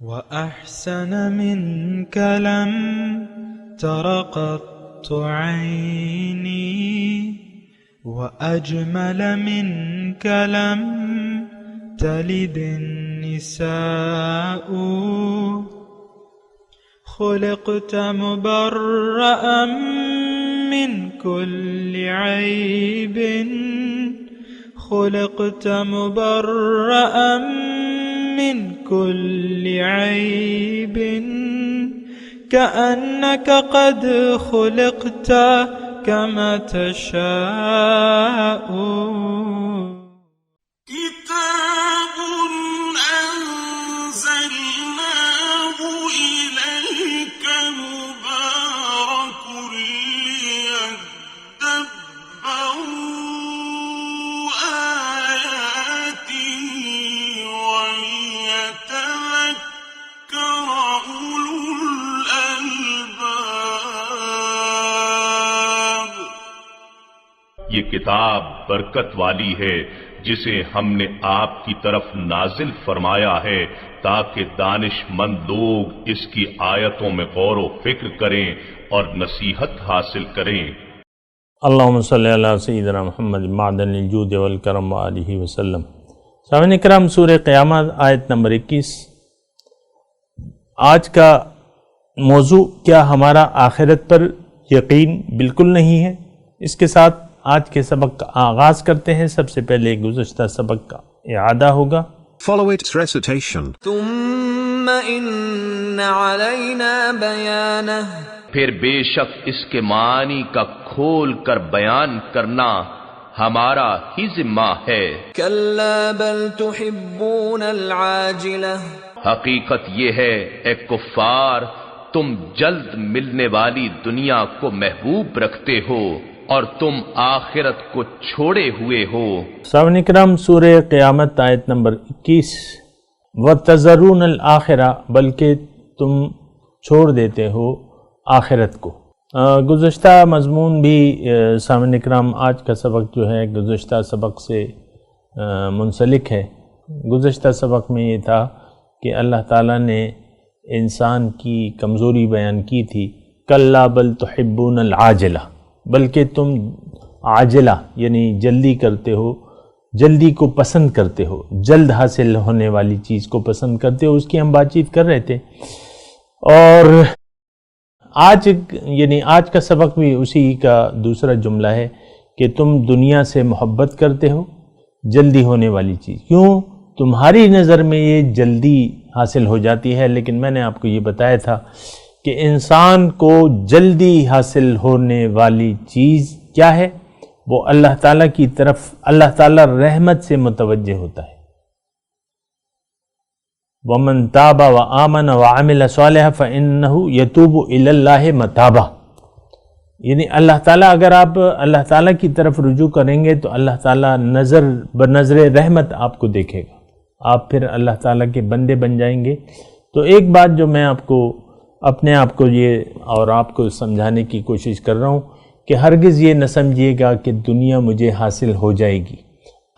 وأحسن منك لم تر قط عيني وأجمل منك لم تلد النساء خلقت مبرأ من كل عيب خلقت مبرأ من كل عيب كأنك قد خلقت كما تشاء كتاب أنزلناه إليك مبارك ليدبروا آياته وليتذكر أولو الألباب. یہ کتاب برکت والی ہے جسے ہم نے آپ کی طرف نازل فرمایا ہے تاکہ دانش مند لوگ اس کی آیتوں میں غور و فکر کریں اور نصیحت حاصل کریں. اللہم صلی علی سیدنا محمد معدن الجود والکرم وآلہ وسلم. سامعین کرام، سورہ قیامت آیت نمبر 21. آج کا موضوع، کیا ہمارا آخرت پر یقین بالکل نہیں ہے؟ اس کے ساتھ آج کے سبق کا آغاز کرتے ہیں. سب سے پہلے گزشتہ سبق کا اعادہ ہوگا. Follow its recitation. ثم ان علینا بیانہ، پھر بے شک اس کے معنی کا کھول کر بیان کرنا ہمارا ہی ذمہ ہے. کلا بل تحبون العاجلہ، حقیقت یہ ہے اے کفار، تم جلد ملنے والی دنیا کو محبوب رکھتے ہو اور تم آخرت کو چھوڑے ہوئے ہو. سامعین کرام، سورہ قیامت آیت نمبر 21. وَتَذَرُونَ الْآخِرَةَ، بلکہ تم چھوڑ دیتے ہو آخرت کو. گزشتہ مضمون بھی سامعین کرام، آج کا سبق جو ہے گزشتہ سبق سے منسلک ہے. گزشتہ سبق میں یہ تھا کہ اللہ تعالیٰ نے انسان کی کمزوری بیان کی تھی. کلا بل تحبون العاجلہ، بلکہ تم عاجلہ یعنی جلدی کرتے ہو، جلدی کو پسند کرتے ہو، جلد حاصل ہونے والی چیز کو پسند کرتے ہو. اس کی ہم بات چیت کر رہے تھے. اور آج کا سبق بھی اسی کا دوسرا جملہ ہے کہ تم دنیا سے محبت کرتے ہو، جلدی ہونے والی چیز. کیوں؟ تمہاری نظر میں یہ جلدی حاصل ہو جاتی ہے، لیکن میں نے آپ کو یہ بتایا تھا کہ انسان کو جلدی حاصل ہونے والی چیز کیا ہے؟ وہ اللہ تعالیٰ کی طرف، اللہ تعالیٰ رحمت سے متوجہ ہوتا ہے. وَمَن تَابَ وَآمَنَ وَعَمِلَ صَالِحًا فَإِنَّهُ يَتُوبُ إِلَى اللَّهِ مَتَابًا. یعنی اللہ تعالیٰ، اگر آپ اللہ تعالیٰ کی طرف رجوع کریں گے تو اللہ تعالیٰ بنظر رحمت آپ کو دیکھے گا، آپ پھر اللہ تعالیٰ کے بندے بن جائیں گے. تو ایک بات جو میں آپ کو اپنے آپ کو یہ اور آپ کو سمجھانے کی کوشش کر رہا ہوں کہ ہرگز یہ نہ سمجھیے گا کہ دنیا مجھے حاصل ہو جائے گی.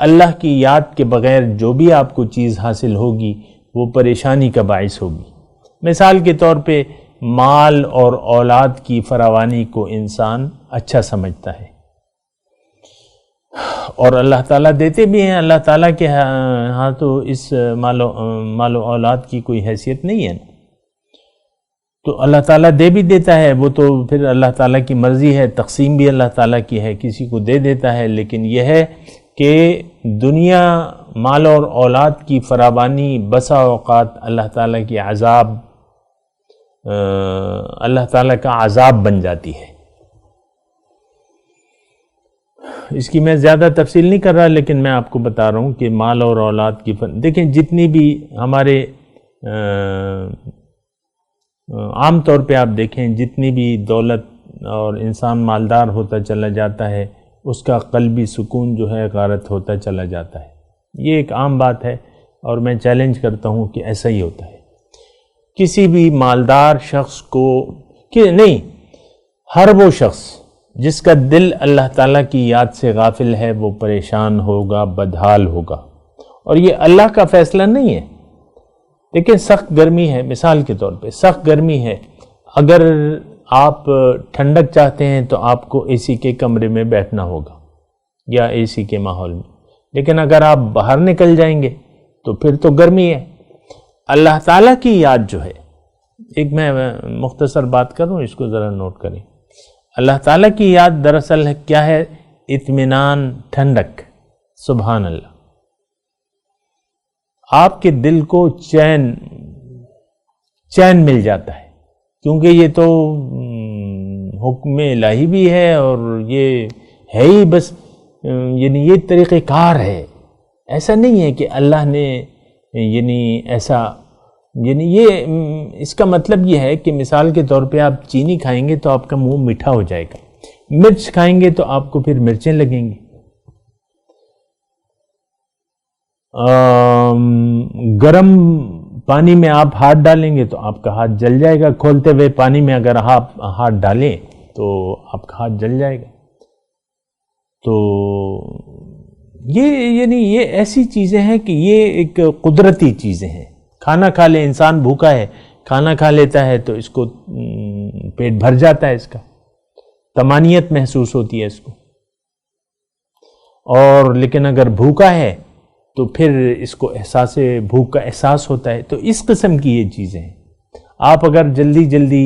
اللہ کی یاد کے بغیر جو بھی آپ کو چیز حاصل ہوگی وہ پریشانی کا باعث ہوگی. مثال کے طور پہ مال اور اولاد کی فراوانی کو انسان اچھا سمجھتا ہے، اور اللہ تعالیٰ دیتے بھی ہیں. اللہ تعالیٰ کے ہاں تو اس مال و اولاد کی کوئی حیثیت نہیں ہے نا، تو اللہ تعالیٰ دے بھی دیتا ہے. وہ تو پھر اللہ تعالیٰ کی مرضی ہے، تقسیم بھی اللہ تعالیٰ کی ہے، کسی کو دے دیتا ہے. لیکن یہ ہے کہ دنیا، مال اور اولاد کی فراوانی بسا اوقات اللہ تعالیٰ کی عذاب، اللہ تعالیٰ کا عذاب بن جاتی ہے. اس کی میں زیادہ تفصیل نہیں کر رہا، لیکن میں آپ کو بتا رہا ہوں کہ مال اور اولاد کی دیکھیں، جتنی بھی ہمارے عام طور پہ آپ دیکھیں، جتنی بھی دولت اور انسان مالدار ہوتا چلا جاتا ہے، اس کا قلبی سکون جو ہے غارت ہوتا چلا جاتا ہے. یہ ایک عام بات ہے، اور میں چیلنج کرتا ہوں کہ ایسا ہی ہوتا ہے. کسی بھی مالدار شخص کو کہ نہیں، ہر وہ شخص جس کا دل اللہ تعالیٰ کی یاد سے غافل ہے وہ پریشان ہوگا، بدحال ہوگا. اور یہ اللہ کا فیصلہ نہیں ہے. دیکھیں سخت گرمی ہے، مثال کے طور پہ سخت گرمی ہے، اگر آپ ٹھنڈک چاہتے ہیں تو آپ کو اے سی کے کمرے میں بیٹھنا ہوگا یا اے سی کے ماحول میں، لیکن اگر آپ باہر نکل جائیں گے تو پھر تو گرمی ہے۔ اللہ تعالیٰ کی یاد جو ہے، ایک میں مختصر بات کروں، اس کو ذرا نوٹ کریں۔ اللہ تعالیٰ کی یاد دراصل کیا ہے؟ اطمینان، ٹھنڈک۔ سبحان اللہ، آپ کے دل کو چین مل جاتا ہے، کیونکہ یہ تو حکم الہی بھی ہے اور یہ ہے ہی بس، یعنی یہ طریقہ کار ہے۔ ایسا نہیں ہے کہ اللہ نے ایسا، یہ اس کا مطلب یہ ہے کہ مثال کے طور پہ آپ چینی کھائیں گے تو آپ کا منہ میٹھا ہو جائے گا، مرچ کھائیں گے تو آپ کو پھر مرچیں لگیں گی، گرم پانی میں آپ ہاتھ ڈالیں گے تو آپ کا ہاتھ جل جائے گا، کھولتے ہوئے پانی میں اگر آپ ہاتھ ڈالیں تو آپ کا ہاتھ جل جائے گا۔ تو یہ ایسی چیزیں ہیں کہ یہ ایک قدرتی چیزیں ہیں۔ کھانا کھا لے، انسان بھوکا ہے، کھانا کھا لیتا ہے تو اس کو پیٹ بھر جاتا ہے، اس کا طمانینت محسوس ہوتی ہے اس کو، اور لیکن اگر بھوکا ہے تو پھر اس کو بھوک کا احساس ہوتا ہے۔ تو اس قسم کی یہ چیزیں ہیں۔ آپ اگر جلدی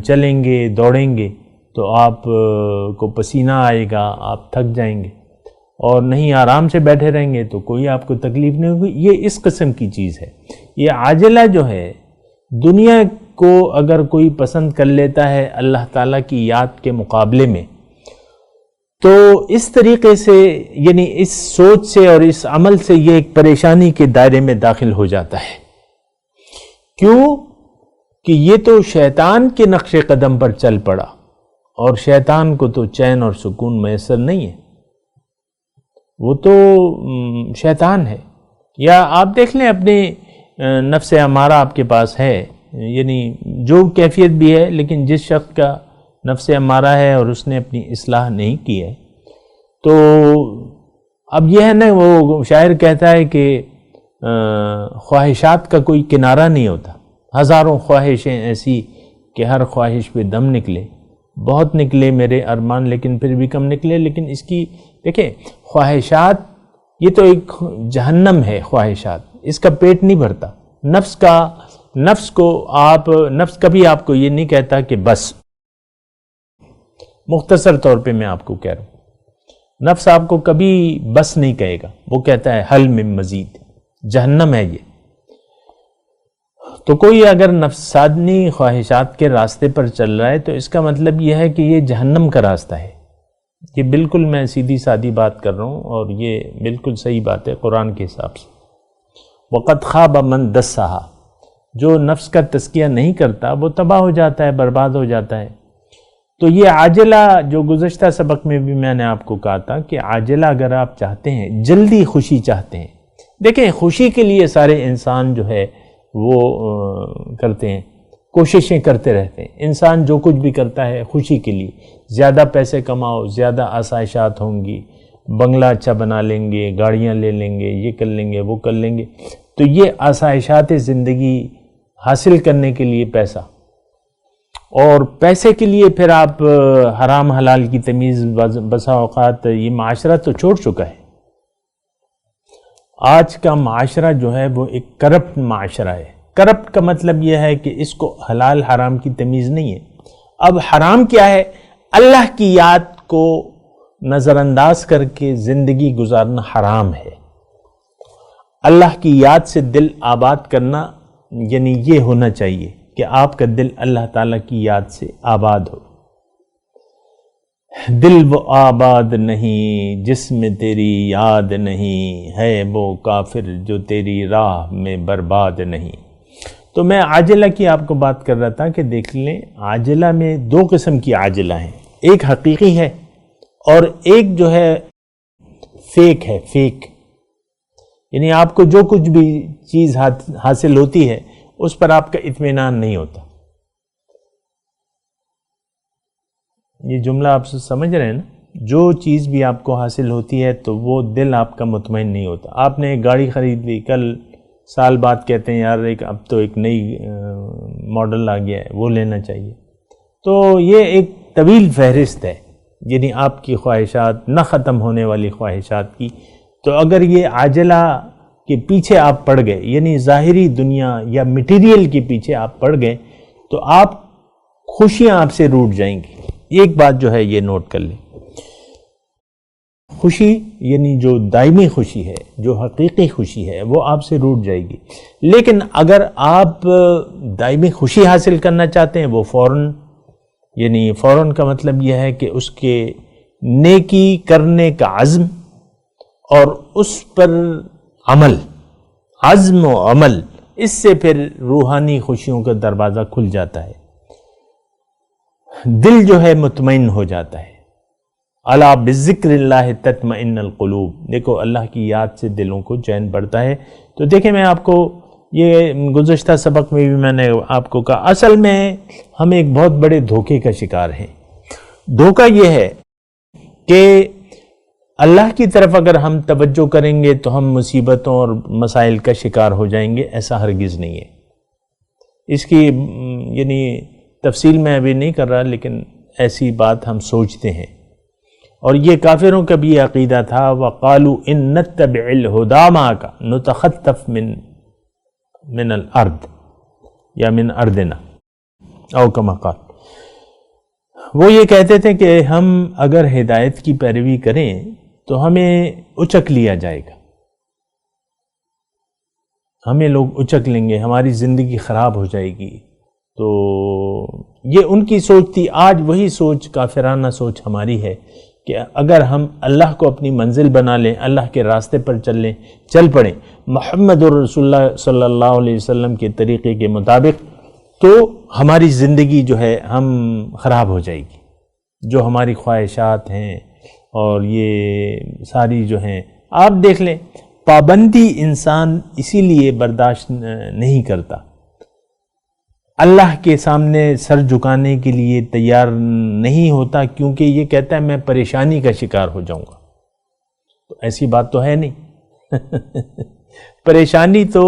چلیں گے، دوڑیں گے تو آپ کو پسینہ آئے گا، آپ تھک جائیں گے، اور نہیں آرام سے بیٹھے رہیں گے تو کوئی آپ کو تکلیف نہیں ہوگی۔ یہ اس قسم کی چیز ہے۔ یہ عاجلہ جو ہے، دنیا کو اگر کوئی پسند کر لیتا ہے اللہ تعالیٰ کی یاد کے مقابلے میں، تو اس طریقے سے، یعنی اس سوچ سے اور اس عمل سے یہ ایک پریشانی کے دائرے میں داخل ہو جاتا ہے۔ کیوں؟ کہ یہ تو شیطان کے نقش قدم پر چل پڑا، اور شیطان کو تو چین اور سکون میسر نہیں ہے، وہ تو شیطان ہے۔ یا آپ دیکھ لیں اپنے نفس امارہ آپ کے پاس ہے، یعنی جو کیفیت بھی ہے، لیکن جس شخص کا نفس امارہ ہے اور اس نے اپنی اصلاح نہیں کی ہے، تو اب یہ ہے نا، وہ شاعر کہتا ہے کہ خواہشات کا کوئی کنارہ نہیں ہوتا، ہزاروں خواہشیں ایسی کہ ہر خواہش پہ دم نکلے، بہت نکلے میرے ارمان لیکن پھر بھی کم نکلے۔ لیکن اس کی دیکھیں، خواہشات یہ تو ایک جہنم ہے، خواہشات، اس کا پیٹ نہیں بھرتا۔ نفس کبھی آپ کو یہ نہیں کہتا کہ بس، مختصر طور پہ میں آپ کو کہہ رہا ہوں، نفس آپ کو کبھی بس نہیں کہے گا، وہ کہتا ہے حل من مزید، جہنم ہے یہ۔ تو کوئی اگر نفسانی خواہشات کے راستے پر چل رہا ہے تو اس کا مطلب یہ ہے کہ یہ جہنم کا راستہ ہے۔ یہ بالکل میں سیدھی سادی بات کر رہا ہوں، اور یہ بالکل صحیح بات ہے قرآن کے حساب سے۔ وَقَدْ خَابَ مَنْ دَسَّہَا، جو نفس کا تزکیہ نہیں کرتا وہ تباہ ہو جاتا ہے، برباد ہو جاتا ہے۔ تو یہ عاجلہ جو گزشتہ سبق میں بھی میں نے آپ کو کہا تھا کہ عاجلہ اگر آپ چاہتے ہیں، جلدی خوشی چاہتے ہیں، دیکھیں خوشی کے لیے سارے انسان جو ہے وہ کرتے ہیں، کوششیں کرتے رہتے ہیں۔ انسان جو کچھ بھی کرتا ہے خوشی کے لیے، زیادہ پیسے کماؤ، زیادہ آسائشات ہوں گی، بنگلہ اچھا بنا لیں گے، گاڑیاں لے لیں گے، یہ کر لیں گے، وہ کر لیں گے۔ تو یہ آسائشات زندگی حاصل کرنے کے لیے پیسہ، اور پیسے کے لیے پھر آپ حرام حلال کی تمیز بسا اوقات یہ معاشرہ تو چھوڑ چکا ہے۔ آج کا معاشرہ جو ہے وہ ایک کرپٹ معاشرہ ہے۔ کرپٹ کا مطلب یہ ہے کہ اس کو حلال حرام کی تمیز نہیں ہے۔ اب حرام کیا ہے؟ اللہ کی یاد کو نظر انداز کر کے زندگی گزارنا حرام ہے۔ اللہ کی یاد سے دل آباد کرنا، یعنی یہ ہونا چاہیے کہ آپ کا دل اللہ تعالیٰ کی یاد سے آباد ہو۔ دل وہ آباد نہیں جس میں تیری یاد نہیں، ہے وہ کافر جو تیری راہ میں برباد نہیں۔ تو میں عاجلہ کی آپ کو بات کر رہا تھا کہ دیکھ لیں، عاجلہ میں دو قسم کی عاجلہ ہیں، ایک حقیقی ہے اور ایک جو ہے فیک ہے، فیک، یعنی آپ کو جو کچھ بھی چیز حاصل ہوتی ہے اس پر آپ کا اطمینان نہیں ہوتا۔ یہ جملہ آپ سے سمجھ رہے ہیں نا؟ جو چیز بھی آپ کو حاصل ہوتی ہے تو وہ دل آپ کا مطمئن نہیں ہوتا۔ آپ نے ایک گاڑی خرید لی، کل سال بعد کہتے ہیں یار اب تو ایک نئی ماڈل آ گیا ہے وہ لینا چاہیے. تو یہ ایک طویل فہرست ہے، یعنی آپ کی خواہشات نہ ختم ہونے والی خواہشات کی. تو اگر یہ عاجلہ کے پیچھے آپ پڑ گئے، یعنی ظاہری دنیا یا مٹیریل کے پیچھے آپ پڑ گئے، تو آپ خوشیاں آپ سے روٹ جائیں گی. ایک بات جو ہے یہ نوٹ کر لیں، خوشی یعنی جو دائمی خوشی ہے، جو حقیقی خوشی ہے، وہ آپ سے روٹ جائے گی. لیکن اگر آپ دائمی خوشی حاصل کرنا چاہتے ہیں، وہ فوراً، یعنی فوراً کا مطلب یہ ہے کہ اس کے نیکی کرنے کا عزم اور اس پر عمل، عزم و عمل، اس سے پھر روحانی خوشیوں کا دروازہ کھل جاتا ہے. دل جو ہے مطمئن ہو جاتا ہے. الا بذکر اللہ تطمئن القلوب، دیکھو اللہ کی یاد سے دلوں کو چین بڑھتا ہے. تو دیکھیں میں آپ کو یہ گزشتہ سبق میں بھی میں نے آپ کو کہا، اصل میں ہم ایک بہت بڑے دھوکے کا شکار ہیں. دھوکہ یہ ہے کہ اللہ کی طرف اگر ہم توجہ کریں گے تو ہم مصیبتوں اور مسائل کا شکار ہو جائیں گے. ایسا ہرگز نہیں ہے. اس کی یعنی تفصیل میں ابھی نہیں کر رہا، لیکن ایسی بات ہم سوچتے ہیں. اور یہ کافروں کا بھی عقیدہ تھا، وَقَالُوا إِن نَتَّبِعِ الْهُدَىٰ مَعَكَ نُتَخَطَّفْ من الارض یا من ارضنا او کما قال. وہ یہ کہتے تھے کہ ہم اگر ہدایت کی پیروی کریں تو ہمیں اچک لیا جائے گا، ہمیں لوگ اچک لیں گے، ہماری زندگی خراب ہو جائے گی. تو یہ ان کی سوچ تھی. آج وہی سوچ، کافرانہ سوچ ہماری ہے کہ اگر ہم اللہ کو اپنی منزل بنا لیں، اللہ کے راستے پر چل پڑیں، محمد رسول اللہ صلی اللہ علیہ وسلم کے طریقے کے مطابق، تو ہماری زندگی جو ہے ہم خراب ہو جائے گی. جو ہماری خواہشات ہیں اور یہ ساری جو ہیں، آپ دیکھ لیں، پابندی انسان اسی لیے برداشت نہیں کرتا، اللہ کے سامنے سر جھکانے کے لیے تیار نہیں ہوتا، کیونکہ یہ کہتا ہے میں پریشانی کا شکار ہو جاؤں گا. تو ایسی بات تو ہے نہیں. پریشانی تو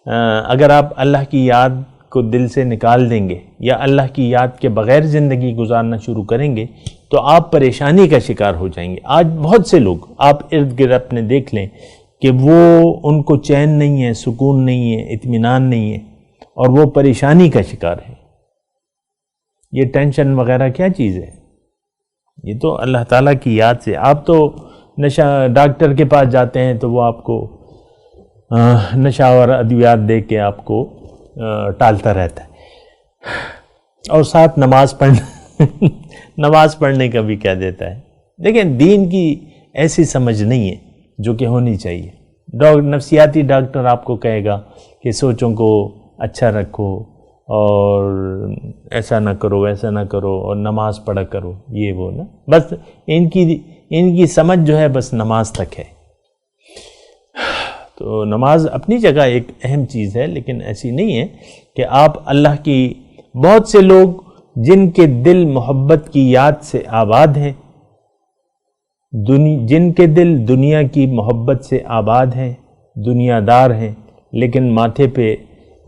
اگر آپ اللہ کی یاد کو دل سے نکال دیں گے یا اللہ کی یاد کے بغیر زندگی گزارنا شروع کریں گے تو آپ پریشانی کا شکار ہو جائیں گے. آج بہت سے لوگ آپ ارد گرد اپنے دیکھ لیں کہ وہ ان کو چین نہیں ہے، سکون نہیں ہے، اطمینان نہیں ہے، اور وہ پریشانی کا شکار ہے. یہ ٹینشن وغیرہ کیا چیز ہے؟ یہ تو اللہ تعالیٰ کی یاد سے. آپ تو ڈاکٹر کے پاس جاتے ہیں تو وہ آپ کو نشاور ادویات دے کے آپ کو ٹالتا رہتا ہے، اور ساتھ نماز پڑھنے کا بھی کیا دیتا ہے. لیکن دین کی ایسی سمجھ نہیں ہے جو کہ ہونی چاہیے. نفسیاتی ڈاکٹر آپ کو کہے گا کہ سوچوں کو اچھا رکھو اور ایسا نہ کرو، ویسا نہ کرو، اور نماز پڑھا کرو، یہ وہ نا، بس ان کی سمجھ جو ہے بس نماز تک ہے. تو نماز اپنی جگہ ایک اہم چیز ہے، لیکن ایسی نہیں ہے کہ آپ اللہ کی. بہت سے لوگ جن کے دل محبت کی یاد سے آباد ہیں، جن کے دل دنیا کی محبت سے آباد ہیں، دنیا دار ہیں، لیکن ماتھے پہ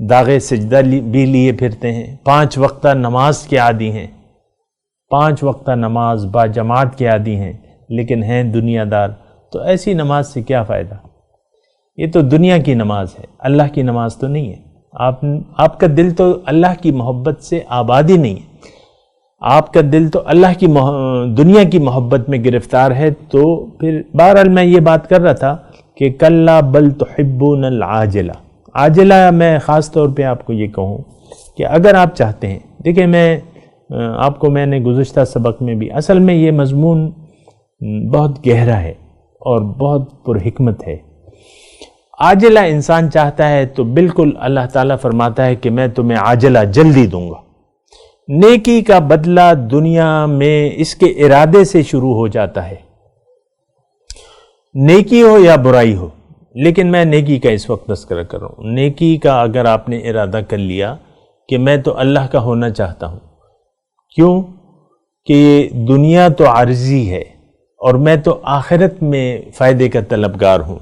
داغ سجدہ بھی لیے پھرتے ہیں، 5 وقتہ نماز کے عادی ہیں، 5 وقتہ نماز با جماعت کے عادی ہیں، لیکن ہیں دنیا دار. تو ایسی نماز سے کیا فائدہ؟ یہ تو دنیا کی نماز ہے، اللہ کی نماز تو نہیں ہے. آپ کا دل تو اللہ کی محبت سے آباد ہی نہیں ہے، آپ کا دل تو اللہ کی دنیا کی محبت میں گرفتار ہے. تو پھر بہرحال میں یہ بات کر رہا تھا کہ کلا بل تحبون العاجلہ. عاجلہ میں خاص طور پہ آپ کو یہ کہوں کہ اگر آپ چاہتے ہیں، دیکھیں میں نے گزشتہ سبق میں بھی، اصل میں یہ مضمون بہت گہرا ہے اور بہت پرحکمت ہے. عاجلہ انسان چاہتا ہے تو بالکل اللہ تعالیٰ فرماتا ہے کہ میں تمہیں عاجلہ جلدی دوں گا. نیکی کا بدلہ دنیا میں اس کے ارادے سے شروع ہو جاتا ہے، نیکی ہو یا برائی ہو. لیکن میں نیکی کا اس وقت تذکرہ کر رہا ہوں. نیکی کا اگر آپ نے ارادہ کر لیا کہ میں تو اللہ کا ہونا چاہتا ہوں، کیوں کہ دنیا تو عارضی ہے اور میں تو آخرت میں فائدے کا طلبگار ہوں،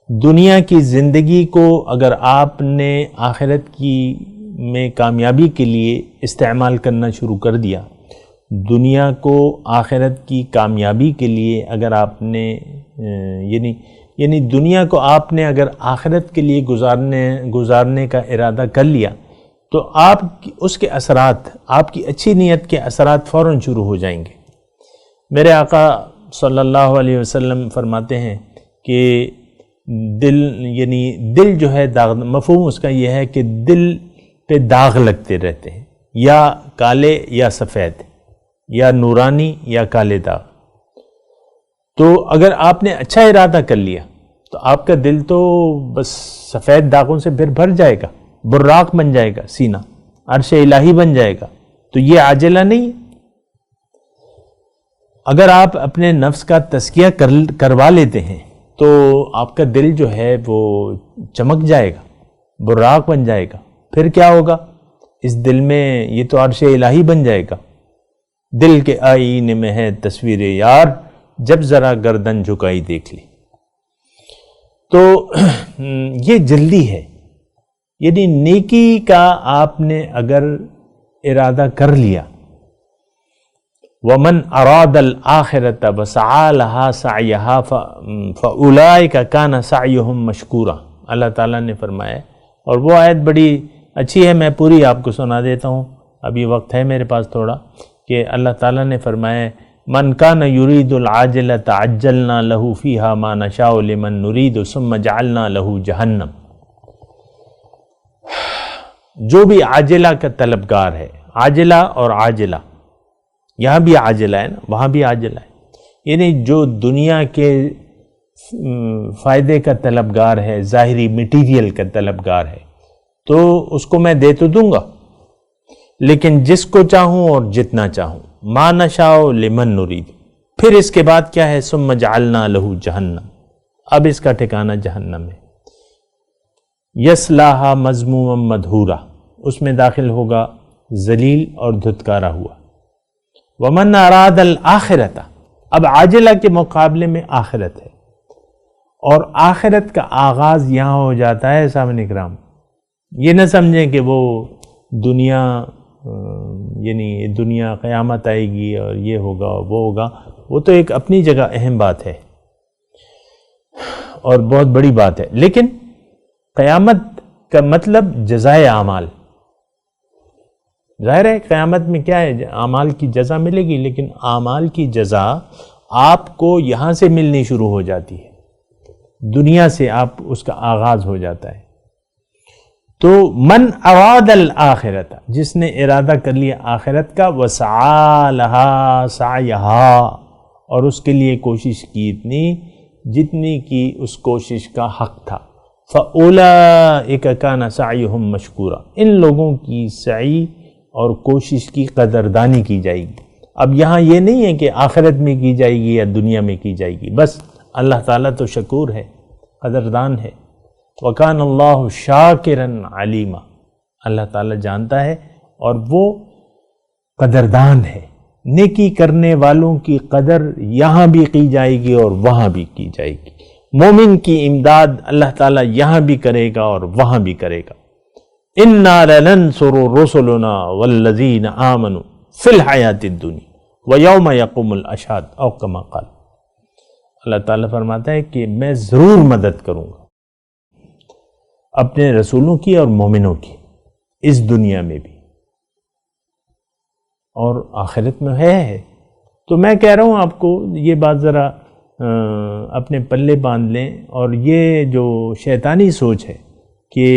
دنیا کی زندگی کو اگر آپ نے آخرت کی میں کامیابی کے لیے استعمال کرنا شروع کر دیا، دنیا کو آخرت کی کامیابی کے لیے اگر آپ نے یعنی دنیا کو آپ نے اگر آخرت کے لیے گزارنے کا ارادہ کر لیا، تو آپ اس کے اثرات، آپ کی اچھی نیت کے اثرات فوراً شروع ہو جائیں گے۔ میرے آقا صلی اللہ علیہ وسلم فرماتے ہیں کہ دل جو ہے داغ، مفہوم اس کا یہ ہے کہ دل پہ داغ لگتے رہتے ہیں، یا کالے یا سفید، یا نورانی یا کالے داغ۔ تو اگر آپ نے اچھا ارادہ کر لیا تو آپ کا دل تو بس سفید داغوں سے پھر بھر جائے گا، براق بن جائے گا سینہ، عرش الہی بن جائے گا۔ تو یہ عاجلہ نہیں ہے۔ اگر آپ اپنے نفس کا تزکیہ کروا لیتے ہیں تو آپ کا دل جو ہے وہ چمک جائے گا، براق بن جائے گا۔ پھر کیا ہوگا؟ اس دل میں یہ تو عرش الہی بن جائے گا۔ دل کے آئینے میں ہے تصویر یار، جب ذرا گردن جھکائی دیکھ لی۔ تو یہ جلدی ہے، یعنی نیکی کا آپ نے اگر ارادہ کر لیا، وَمَنْ أَرَادَ الْآخِرَةَ وَسَعَى لَهَا سَعْيَهَا فَأُولَئِكَ كَانَ سَعْيُهُمْ مَشْكُورًا۔ اللہ تعالیٰ نے فرمایا، اور وہ آیت بڑی اچھی ہے، میں پوری آپ کو سنا دیتا ہوں، ابھی وقت ہے میرے پاس تھوڑا، کہ اللہ تعالیٰ نے فرمایا من کان یرید العاجلۃ عجلنا له فیہا ما نشاء لمن نرید ثم جعلنا له جہنم۔ جو بھی عاجلہ کا طلبگار ہے، عاجلہ اور عاجلہ، یہاں بھی عاجلہ ہے نا، وہاں بھی عاجلہ ہے، یعنی جو دنیا کے فائدے کا طلبگار ہے، ظاہری میٹیریل کا طلبگار ہے، تو اس کو میں دے تو دوں گا، لیکن جس کو چاہوں اور جتنا چاہوں، ما نشاء لمن نرید۔ پھر اس کے بعد کیا ہے؟ ثم جعلنا له جہنم، اب اس کا ٹھکانہ جہنم ہے۔ یصلاھا مذموما مدحورا، اس میں داخل ہوگا ذلیل اور دھتکارا ہوا۔ ومن اراد الآخرۃ، اب عاجلہ کے مقابلے میں آخرت ہے، اور آخرت کا آغاز یہاں ہو جاتا ہے سامعین کرام۔ یہ نہ سمجھیں کہ وہ دنیا یعنی دنیا قیامت آئے گی اور یہ ہوگا اور وہ ہوگا، وہ تو ایک اپنی جگہ اہم بات ہے اور بہت بڑی بات ہے، لیکن قیامت کا مطلب جزائے اعمال۔ ظاہر ہے قیامت میں کیا ہے، اعمال کی جزا ملے گی، لیکن اعمال کی جزا آپ کو یہاں سے ملنی شروع ہو جاتی ہے، دنیا سے آپ اس کا آغاز ہو جاتا ہے۔ تو من اراد الآخرت، جس نے ارادہ کر لیا آخرت کا، وسعى لها سعيها، اور اس کے لیے کوشش کی جتنی کی اس کوشش کا حق تھا، فَأُولَئِكَ كَانَ سَعْيُهُمْ مَشْكُورًا، ان لوگوں کی سعی اور کوشش کی قدردانی کی جائے گی۔ اب یہاں یہ نہیں ہے کہ آخرت میں کی جائے گی یا دنیا میں کی جائے گی، بس اللہ تعالیٰ تو شکور ہے، قدردان ہے۔ وَكَانَ اللَّهُ شَاكِرًا عَلِيمًا، اللہ تعالیٰ جانتا ہے اور وہ قدردان ہے۔ نیکی کرنے والوں کی قدر یہاں بھی کی جائے گی اور وہاں بھی کی جائے گی۔ مومن کی امداد اللہ تعالیٰ یہاں بھی کرے گا اور وہاں بھی کرے گا۔ اِنَّا لَنَنْصُرُ رُسُلُنَا وَالَّذِينَ آمَنُوا فِي الْحَيَاةِ الدُّنْيَا وَيَوْمَ يَقُومُ الْأَشْهَادُ أَوْ كَمَا قَالَ۔ اللہ تعالیٰ فرماتا ہے کہ میں ضرور مدد کروں گا اپنے رسولوں کی اور مومنوں کی، اس دنیا میں بھی اور آخرت میں ہے۔ تو میں کہہ رہا ہوں آپ کو یہ بات ذرا اپنے پلے باندھ لیں، اور یہ جو شیطانی سوچ ہے کہ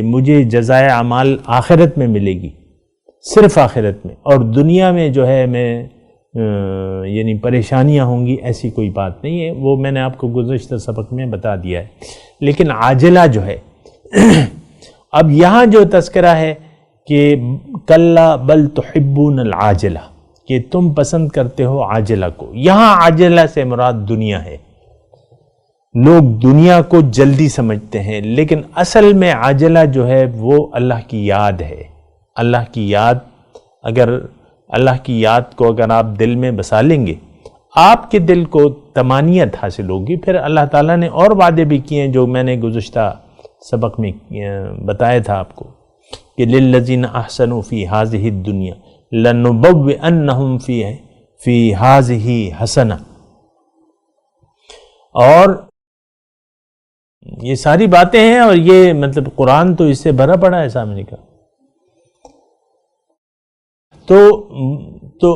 مجھے جزائے اعمال آخرت میں ملے گی، صرف آخرت میں، اور دنیا میں جو ہے میں یعنی پریشانیاں ہوں گی، ایسی کوئی بات نہیں ہے، وہ میں نے آپ کو گزشتہ سبق میں بتا دیا ہے۔ لیکن عاجلہ جو ہے، اب یہاں جو تذکرہ ہے کہ کلا بل تحبون العاجلہ، کہ تم پسند کرتے ہو عاجلہ کو، یہاں عاجلہ سے مراد دنیا ہے۔ لوگ دنیا کو جلدی سمجھتے ہیں، لیکن اصل میں عاجلہ جو ہے وہ اللہ کی یاد ہے۔ اللہ کی یاد، اگر اللہ کی یاد کو اگر آپ دل میں بسا لیں گے، آپ کے دل کو تمانیت حاصل ہوگی. پھر اللہ تعالیٰ نے اور وعدے بھی کیے ہیں جو میں نے گزشتہ سبق میں بتایا تھا آپ کو کہ للذین احسنوا فی ہذہ الدنیا لنبوئنہم فی ہذہ حسنہ. اور یہ ساری باتیں ہیں اور یہ مطلب قرآن تو اس سے بھرا پڑا ہے سامنے کا. تو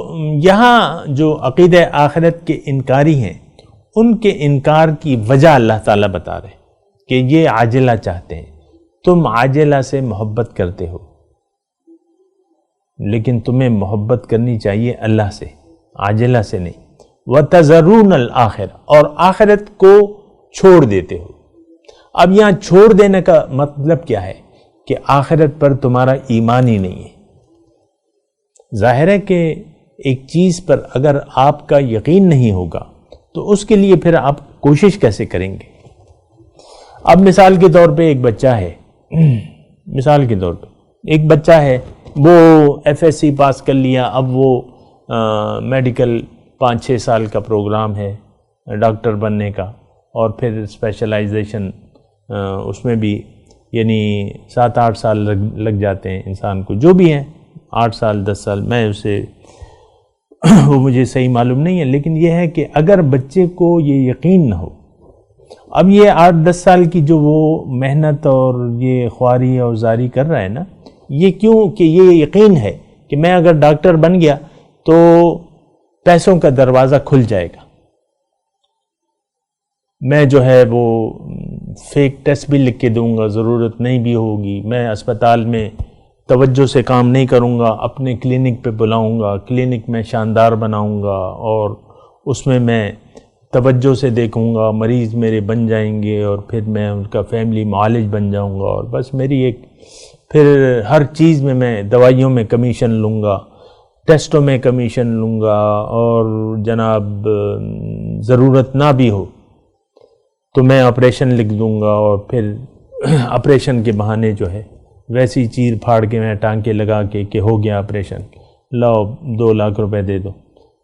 یہاں جو عقیدہ آخرت کے انکاری ہیں ان کے انکار کی وجہ اللہ تعالیٰ بتا رہے کہ یہ عاجلہ چاہتے ہیں. تم عاجلہ سے محبت کرتے ہو لیکن تمہیں محبت کرنی چاہیے اللہ سے، عاجلہ سے نہیں. وَتَذَرُونَ الْآخِرَةَ، اور آخرت کو چھوڑ دیتے ہو. اب یہاں چھوڑ دینے کا مطلب کیا ہے کہ آخرت پر تمہارا ایمان ہی نہیں ہے. ظاہر ہے کہ ایک چیز پر اگر آپ کا یقین نہیں ہوگا تو اس کے لیے پھر آپ کوشش کیسے کریں گے؟ اب مثال کے طور پہ ایک بچہ ہے، ایک بچہ ہے، وہ FSC پاس کر لیا، اب وہ میڈیکل 5-6 سال کا پروگرام ہے ڈاکٹر بننے کا، اور پھر اسپیشلائزیشن اس میں بھی یعنی 7-8 سال لگ جاتے ہیں انسان کو، جو بھی ہیں 8 سال 10 سال، میں اسے وہ مجھے صحیح معلوم نہیں ہے. لیکن یہ ہے کہ اگر بچے کو یہ یقین نہ ہو، اب یہ 8-10 سال کی جو وہ محنت اور یہ خواری اور زاری کر رہا ہے نا، یہ کیوں کہ یہ یقین ہے کہ میں اگر ڈاکٹر بن گیا تو پیسوں کا دروازہ کھل جائے گا، میں جو ہے وہ فیک ٹیسٹ بھی لکھ کے دوں گا، ضرورت نہیں بھی ہوگی، میں اسپتال میں توجہ سے کام نہیں کروں گا، اپنے کلینک پہ بلاؤں گا، کلینک میں شاندار بناؤں گا اور اس میں توجہ سے دیکھوں گا، مریض میرے بن جائیں گے اور پھر میں ان کا فیملی معالج بن جاؤں گا، اور بس میری ایک پھر ہر چیز میں دوائیوں میں کمیشن لوں گا، ٹیسٹوں میں کمیشن لوں گا، اور جناب ضرورت نہ بھی ہو تو میں آپریشن لکھ دوں گا، اور پھر آپریشن کے بہانے جو ہے ویسی چیر پھاڑ کے میں ٹانکے لگا کے کہ ہو گیا آپریشن، لاؤ 2 لاکھ روپے دے دو.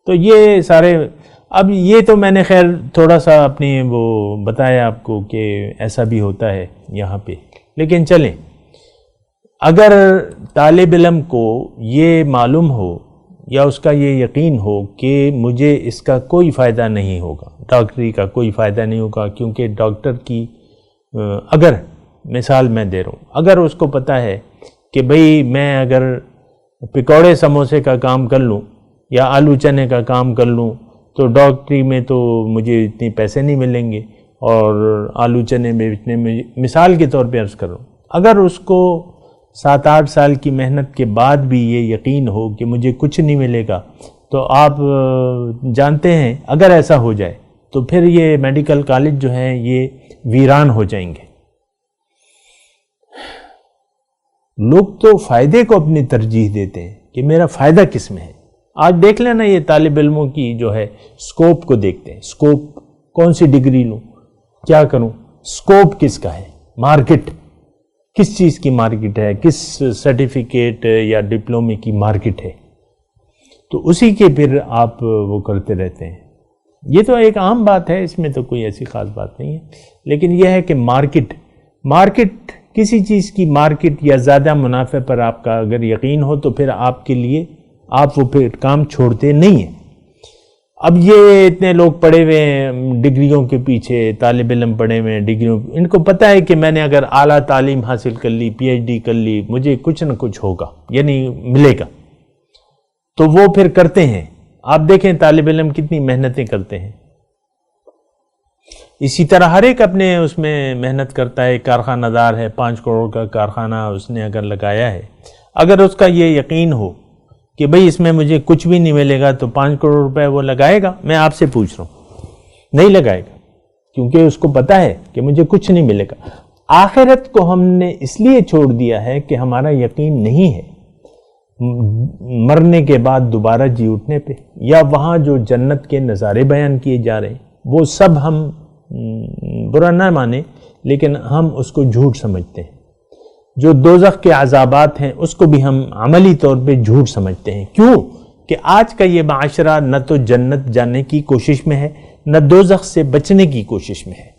تو یہ سارے، اب یہ تو میں نے خیر تھوڑا سا اپنی وہ بتایا آپ کو کہ ایسا بھی ہوتا ہے یہاں پہ. لیکن چلیں، اگر طالب علم کو یہ معلوم ہو یا اس کا یہ یقین ہو کہ مجھے اس کا کوئی فائدہ نہیں ہوگا، ڈاکٹری کا کوئی فائدہ نہیں ہوگا، کیونکہ ڈاکٹر کی اگر مثال میں دے رہا ہوں، اگر اس کو پتہ ہے کہ بھئی میں اگر پکوڑے سموسے کا کام کر لوں یا آلو چنے کا کام کر لوں تو ڈاکٹری میں تو مجھے اتنے پیسے نہیں ملیں گے، اور آلو چنے میں اتنے میں، مثال کے طور پہ عرض کر رہا ہوں، اگر اس کو 7-8 سال کی محنت کے بعد بھی یہ یقین ہو کہ مجھے کچھ نہیں ملے گا، تو آپ جانتے ہیں اگر ایسا ہو جائے تو پھر یہ میڈیکل کالج جو ہیں یہ ویران ہو جائیں گے. لوگ تو فائدے کو اپنی ترجیح دیتے ہیں کہ میرا فائدہ کس میں ہے. آج دیکھ لینا یہ طالب علموں کی جو ہے سکوپ کو دیکھتے ہیں، سکوپ کون سی ڈگری لوں، کیا کروں، سکوپ کس کا ہے، مارکیٹ کس چیز کی مارکیٹ ہے، کس سرٹیفکیٹ یا ڈپلومے کی مارکیٹ ہے، تو اسی کے پھر آپ وہ کرتے رہتے ہیں. یہ تو ایک عام بات ہے، اس میں تو کوئی ایسی خاص بات نہیں ہے. لیکن یہ ہے کہ مارکیٹ کسی چیز کی مارکیٹ یا زیادہ منافع پر آپ کا اگر یقین ہو تو پھر آپ کے لیے آپ وہ پھر کام چھوڑتے نہیں ہیں. اب یہ اتنے لوگ پڑے ہوئے ہیں ڈگریوں کے پیچھے، طالب علم پڑے ہوئے ہیں ڈگریوں، ان کو پتہ ہے کہ میں نے اگر اعلیٰ تعلیم حاصل کر لی، PhD کر لی، مجھے کچھ نہ کچھ ہوگا، یعنی ملے گا، تو وہ پھر کرتے ہیں. آپ دیکھیں طالب علم کتنی محنتیں کرتے ہیں. اسی طرح ہر ایک اپنے اس میں محنت کرتا ہے. کارخانہ دار ہے، 5 کروڑ کا کارخانہ اس نے اگر لگایا ہے، اگر اس کا یہ یقین ہو کہ بھئی اس میں مجھے کچھ بھی نہیں ملے گا تو 5 کروڑ روپے وہ لگائے گا؟ میں آپ سے پوچھ رہا ہوں، نہیں لگائے گا، کیونکہ اس کو پتہ ہے کہ مجھے کچھ نہیں ملے گا. آخرت کو ہم نے اس لیے چھوڑ دیا ہے کہ ہمارا یقین نہیں ہے مرنے کے بعد دوبارہ جی اٹھنے پہ، یا وہاں جو جنت کے نظارے بیان کیے جا رہے ہیں وہ سب ہم برا نہ مانیں لیکن ہم اس کو جھوٹ سمجھتے ہیں. جو دوزخ کے عذابات ہیں اس کو بھی ہم عملی طور پہ جھوٹ سمجھتے ہیں. کیوں کہ آج کا یہ معاشرہ نہ تو جنت جانے کی کوشش میں ہے، نہ دوزخ سے بچنے کی کوشش میں ہے،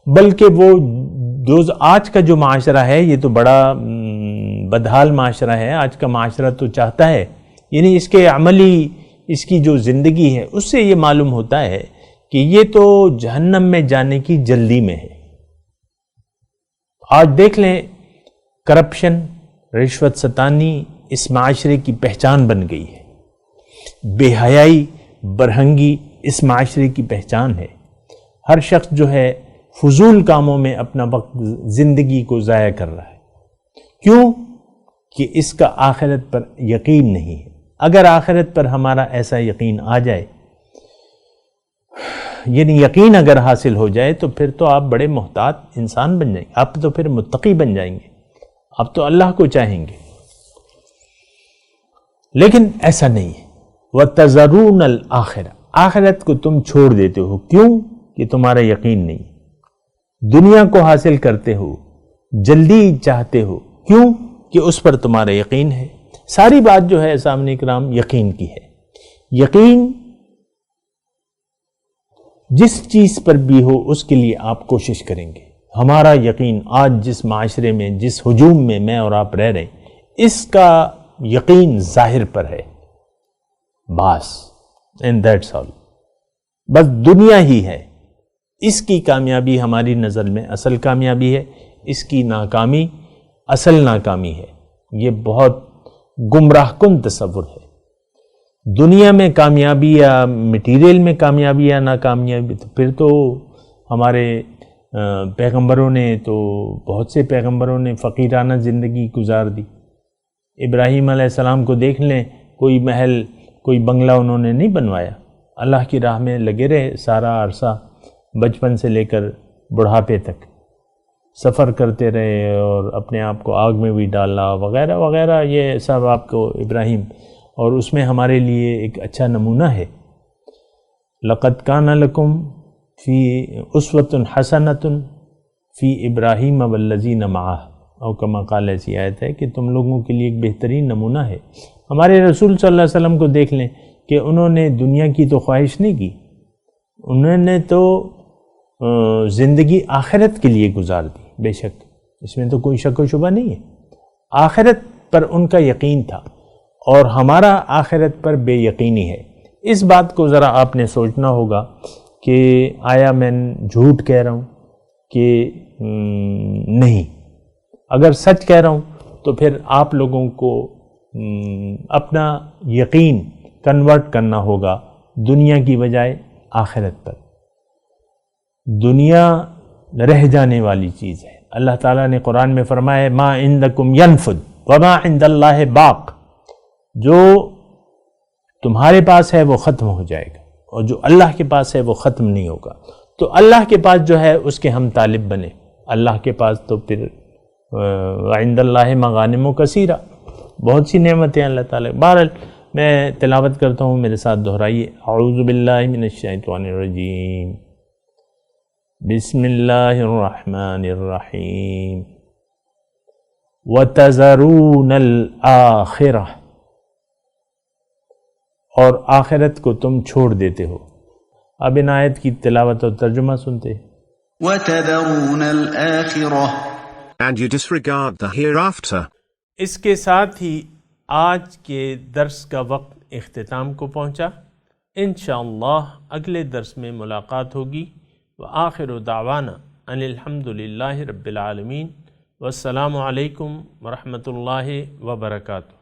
بلکہ وہ آج کا جو معاشرہ ہے یہ تو بڑا بدحال معاشرہ ہے. آج کا معاشرہ تو چاہتا ہے، یعنی اس کے عملی اس کی جو زندگی ہے اس سے یہ معلوم ہوتا ہے کہ یہ تو جہنم میں جانے کی جلدی میں ہے. آج دیکھ لیں، کرپشن، رشوت ستانی اس معاشرے کی پہچان بن گئی ہے. بے حیائی، برہنگی اس معاشرے کی پہچان ہے. ہر شخص جو ہے فضول کاموں میں اپنا وقت، زندگی کو ضائع کر رہا ہے. کیوں؟ کہ اس کا آخرت پر یقین نہیں ہے. اگر آخرت پر ہمارا ایسا یقین آ جائے، یعنی یقین اگر حاصل ہو جائے، تو پھر تو آپ بڑے محتاط انسان بن جائیں گے. آپ تو پھر متقی بن جائیں گے، آپ تو اللہ کو چاہیں گے. لیکن ایسا نہیں ہے. وَتَذَرُونَ الْآخِرَةَ، آخرت کو تم چھوڑ دیتے ہو. کیوں؟ کہ تمہارا یقین نہیں. دنیا کو حاصل کرتے ہو، جلدی چاہتے ہو. کیوں؟ کہ اس پر تمہارا یقین ہے. ساری بات جو ہے سامنے کرام یقین کی ہے. یقین جس چیز پر بھی ہو اس کے لیے آپ کوشش کریں گے. ہمارا یقین آج جس معاشرے میں، جس ہجوم میں میں اور آپ رہ رہے ہیں، اس کا یقین ظاہر پر ہے. بس اینڈ دیٹس آل. بس دنیا ہی ہے. اس کی کامیابی ہماری نظر میں اصل کامیابی ہے، اس کی ناکامی اصل ناکامی ہے. یہ بہت گمراہ کن تصور ہے. دنیا میں کامیابی یا مٹیریل میں کامیابی یا ناکامیابی، تو پھر تو ہمارے پیغمبروں نے تو بہت سے پیغمبروں نے فقیرانہ زندگی گزار دی. ابراہیم علیہ السلام کو دیکھ لیں، کوئی محل، کوئی بنگلہ انہوں نے نہیں بنوایا. اللہ کی راہ میں لگے رہے سارا عرصہ، بچپن سے لے کر بڑھاپے تک سفر کرتے رہے اور اپنے آپ کو آگ میں بھی ڈالا وغیرہ وغیرہ. یہ سب آپ کو ابراہیم، اور اس میں ہمارے لیے ایک اچھا نمونہ ہے. لَقَدْ كَانَ لَكُمْ فِي أُسْوَةٌ حَسَنَةٌ فِي إِبْرَاهِيمَ وَالَّذِينَ مَعَهُ، اور کما قال ایسی آیت ہے کہ تم لوگوں کے لیے ایک بہترین نمونہ ہے. ہمارے رسول صلی اللہ علیہ وسلم کو دیکھ لیں کہ انہوں نے دنیا کی تو خواہش نہیں کی، انہوں نے تو زندگی آخرت کے لیے گزار دی. بے شک اس میں تو کوئی شک و شبہ نہیں ہے. آخرت پر ان کا یقین تھا اور ہمارا آخرت پر بے یقینی ہے. اس بات کو ذرا آپ نے سوچنا ہوگا کہ آیا میں جھوٹ کہہ رہا ہوں کہ نہیں. اگر سچ کہہ رہا ہوں تو پھر آپ لوگوں کو اپنا یقین کنورٹ کرنا ہوگا دنیا کی بجائے آخرت پر. دنیا رہ جانے والی چیز ہے. اللہ تعالیٰ نے قرآن میں فرمایا ما عندکم ینفد وما عند اللہ باق، جو تمہارے پاس ہے وہ ختم ہو جائے گا اور جو اللہ کے پاس ہے وہ ختم نہیں ہوگا. تو اللہ کے پاس جو ہے اس کے ہم طالب بنے. اللہ کے پاس تو پھر عند اللہ مغانم کثیرہ، بہت سی نعمتیں اللہ تعالیٰ. بہرحال میں تلاوت کرتا ہوں، میرے ساتھ دہرائیے. اعوذ باللہ من الشیطان الرجیم، بسم اللہ الرحمن الرحیم. وَتَذَرُونَ الْآخِرَةَ، اور آخرت کو تم چھوڑ دیتے ہو. اب ان آیت کی تلاوت اور ترجمہ سنتے ہیں. وَتَذَرُونَ الْآخِرَةَ، And you disregard the hereafter. اس کے ساتھ ہی آج کے درس کا وقت اختتام کو پہنچا. انشاءاللہ اگلے درس میں ملاقات ہوگی. وآخر دعوانا ان الحمد للہ رب العالمین. والسلام علیکم ورحمۃ اللہ وبرکاتہ.